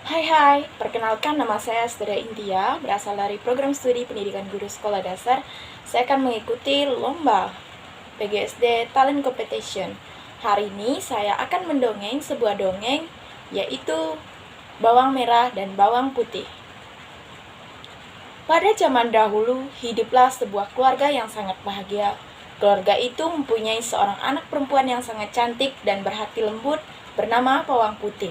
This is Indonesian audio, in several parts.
Hai, perkenalkan nama saya Asteria Intia, berasal dari program studi pendidikan guru sekolah dasar. Saya akan mengikuti lomba PGSD Talent Competition. Hari ini saya akan mendongeng sebuah dongeng, yaitu Bawang Merah dan Bawang Putih. Pada zaman dahulu, hiduplah sebuah keluarga yang sangat bahagia. Keluarga itu mempunyai seorang anak perempuan yang sangat cantik dan berhati lembut bernama Bawang Putih.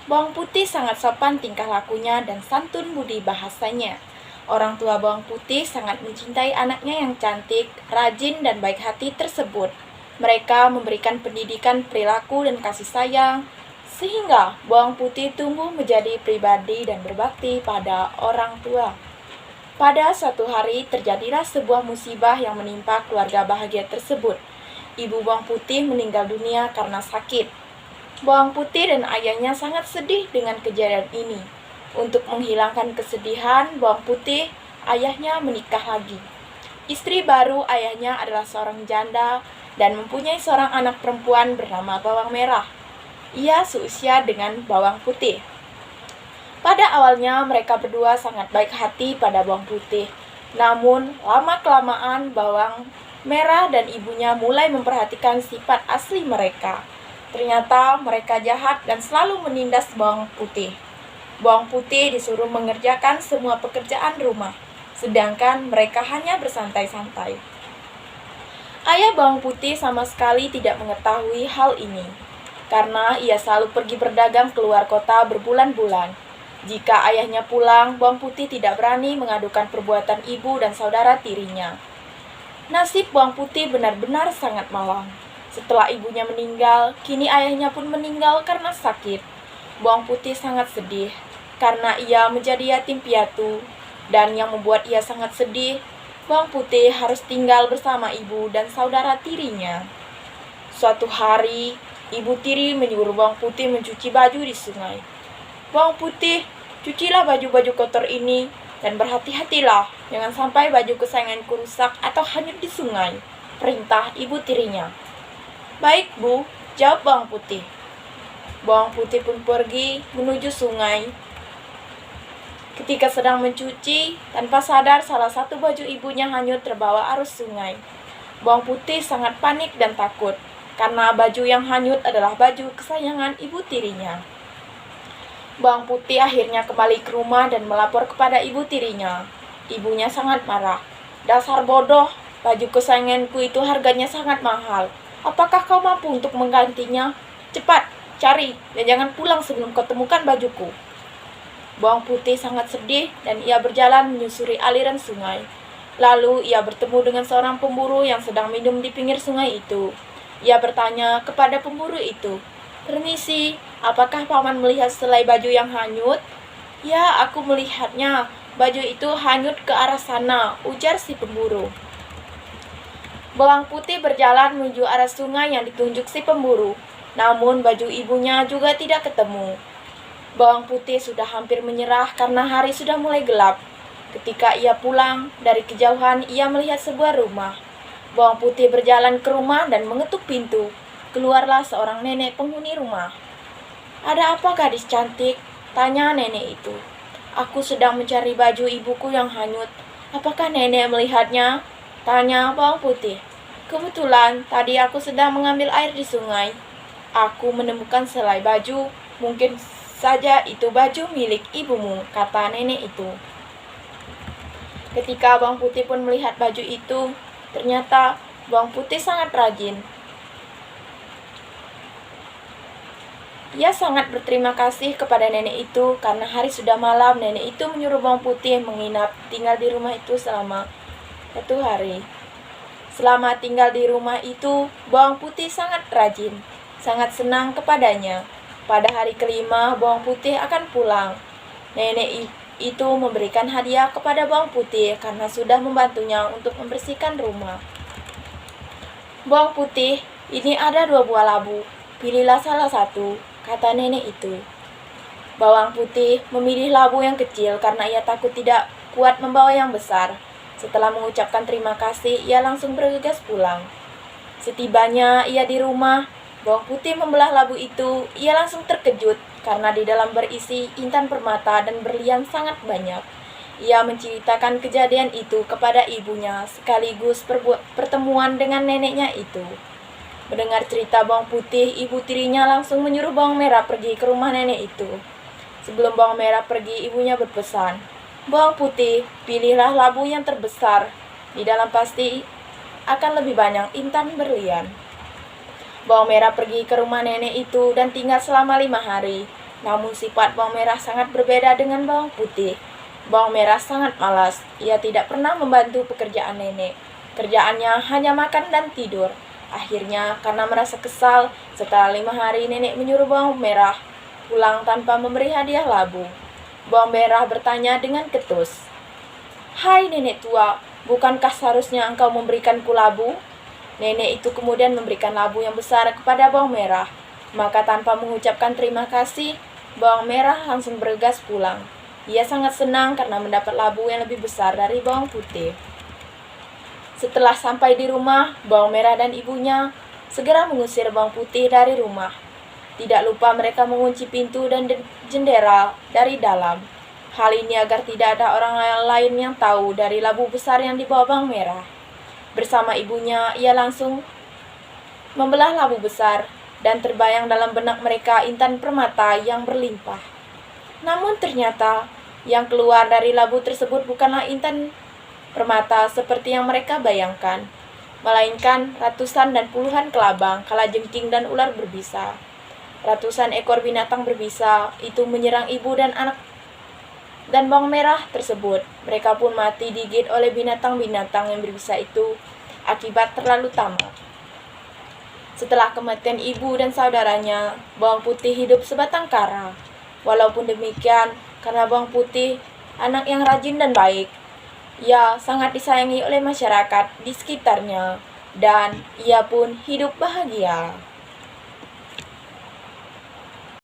Bawang Putih sangat sopan tingkah lakunya dan santun budi bahasanya. Orang tua Bawang Putih sangat mencintai anaknya yang cantik, rajin, dan baik hati tersebut. Mereka memberikan pendidikan perilaku dan kasih sayang, sehingga Bawang Putih tumbuh menjadi pribadi dan berbakti pada orang tua. Pada suatu hari terjadilah sebuah musibah yang menimpa keluarga bahagia tersebut. Ibu Bawang Putih meninggal dunia karena sakit. Bawang Putih dan ayahnya sangat sedih dengan kejadian ini. Untuk menghilangkan kesedihan Bawang Putih, ayahnya menikah lagi. Istri baru ayahnya adalah seorang janda dan mempunyai seorang anak perempuan bernama Bawang Merah. Ia seusia dengan Bawang Putih. Pada awalnya mereka berdua sangat baik hati pada Bawang Putih. Namun, lama-kelamaan Bawang Merah dan ibunya mulai memperhatikan sifat asli mereka. Ternyata mereka jahat dan selalu menindas Bawang Putih. Bawang Putih disuruh mengerjakan semua pekerjaan rumah, sedangkan mereka hanya bersantai-santai. Ayah Bawang Putih sama sekali tidak mengetahui hal ini, karena ia selalu pergi berdagang keluar kota berbulan-bulan. Jika ayahnya pulang, Bawang Putih tidak berani mengadukan perbuatan ibu dan saudara tirinya. Nasib Bawang Putih benar-benar sangat malang. Setelah ibunya meninggal, kini ayahnya pun meninggal karena sakit. Bawang Putih sangat sedih, karena ia menjadi yatim piatu. Dan yang membuat ia sangat sedih, Bawang Putih harus tinggal bersama ibu dan saudara tirinya. Suatu hari, ibu tiri menyuruh Bawang Putih mencuci baju di sungai. Bawang Putih, cucilah baju-baju kotor ini, dan berhati-hatilah, jangan sampai baju kesayanganku rusak atau hanyut di sungai, perintah ibu tirinya. Baik, Bu, jawab Bawang Putih. Bawang Putih pun pergi menuju sungai. Ketika sedang mencuci, tanpa sadar salah satu baju ibunya hanyut terbawa arus sungai. Bawang Putih sangat panik dan takut, karena baju yang hanyut adalah baju kesayangan ibu tirinya. Bawang Putih akhirnya kembali ke rumah dan melapor kepada ibu tirinya. Ibunya sangat marah. Dasar bodoh, baju kesayanganku itu harganya sangat mahal. Apakah kau mampu untuk menggantinya? Cepat, cari, dan jangan pulang sebelum kau temukan bajuku. Bawang Putih sangat sedih dan ia berjalan menyusuri aliran sungai. Lalu ia bertemu dengan seorang pemburu yang sedang minum di pinggir sungai itu. Ia bertanya kepada pemburu itu, "Permisi, apakah paman melihat selai baju yang hanyut?" "Ya, aku melihatnya. Baju itu hanyut ke arah sana," ujar si pemburu. Bawang Putih berjalan menuju arah sungai yang ditunjuk si pemburu. Namun baju ibunya juga tidak ketemu. Bawang Putih sudah hampir menyerah karena hari sudah mulai gelap. Ketika ia pulang, dari kejauhan ia melihat sebuah rumah. Bawang Putih berjalan ke rumah dan mengetuk pintu. Keluarlah seorang nenek penghuni rumah. "Ada apa, gadis cantik?" tanya nenek itu. "Aku sedang mencari baju ibuku yang hanyut. Apakah nenek melihatnya?" tanya Bawang Putih. "Kebetulan tadi aku sedang mengambil air di sungai. Aku menemukan selai baju. Mungkin saja itu baju milik ibumu," kata nenek itu. Ketika Bawang Putih pun melihat baju itu, ternyata Bawang Putih sangat rajin. Ia sangat berterima kasih kepada nenek itu karena hari sudah malam. Nenek itu menyuruh Bawang Putih menginap tinggal di rumah itu selama 1 hari. Selama tinggal di rumah itu, Bawang Putih sangat rajin, sangat senang kepadanya. Pada hari kelima, Bawang Putih akan pulang. Nenek itu memberikan hadiah kepada Bawang Putih karena sudah membantunya untuk membersihkan rumah. "Bawang Putih, ini ada 2 buah labu. Pilihlah salah satu," kata nenek itu. Bawang Putih memilih labu yang kecil karena ia takut tidak kuat membawa yang besar. Setelah mengucapkan terima kasih, ia langsung bergegas pulang. Setibanya ia di rumah, Bawang Putih membelah labu itu. Ia langsung terkejut karena di dalam berisi intan permata dan berlian sangat banyak. Ia menceritakan kejadian itu kepada ibunya sekaligus pertemuan dengan neneknya itu. Mendengar cerita bawang putih, ibu tirinya langsung menyuruh bawang merah pergi ke rumah nenek itu. Sebelum bawang merah pergi, ibunya berpesan, "Bawang putih, pilihlah labu yang terbesar. Di dalam pasti akan lebih banyak intan berlian." Bawang merah pergi ke rumah nenek itu dan tinggal selama 5 hari. Namun sifat bawang merah sangat berbeda dengan bawang putih. Bawang merah sangat malas. Ia tidak pernah membantu pekerjaan nenek. Kerjaannya hanya makan dan tidur. Akhirnya, karena merasa kesal, setelah 5 hari nenek menyuruh bawang merah pulang tanpa memberi hadiah labu. Bawang merah bertanya dengan ketus, "Hai nenek tua, bukankah seharusnya engkau memberikanku labu?" Nenek itu kemudian memberikan labu yang besar kepada bawang merah. Maka tanpa mengucapkan terima kasih, bawang merah langsung bergegas pulang. Ia sangat senang karena mendapat labu yang lebih besar dari bawang putih. Setelah sampai di rumah, bawang merah dan ibunya segera mengusir bawang putih dari rumah. Tidak lupa mereka mengunci pintu dan jendela dari dalam. Hal ini agar tidak ada orang lain yang tahu dari labu besar yang dibawa bawang merah. Bersama ibunya, ia langsung membelah labu besar dan terbayang dalam benak mereka intan permata yang berlimpah. Namun ternyata yang keluar dari labu tersebut bukanlah intan permata seperti yang mereka bayangkan, melainkan ratusan dan puluhan kelabang, kalajengking, dan ular berbisa. Ratusan ekor binatang berbisa itu menyerang ibu dan anak dan bawang merah tersebut. Mereka pun mati digigit oleh binatang-binatang yang berbisa itu akibat terlalu tamak. Setelah kematian ibu dan saudaranya, bawang putih hidup sebatang kara. Walaupun demikian, karena bawang putih anak yang rajin dan baik, ia sangat disayangi oleh masyarakat di sekitarnya, dan ia pun hidup bahagia.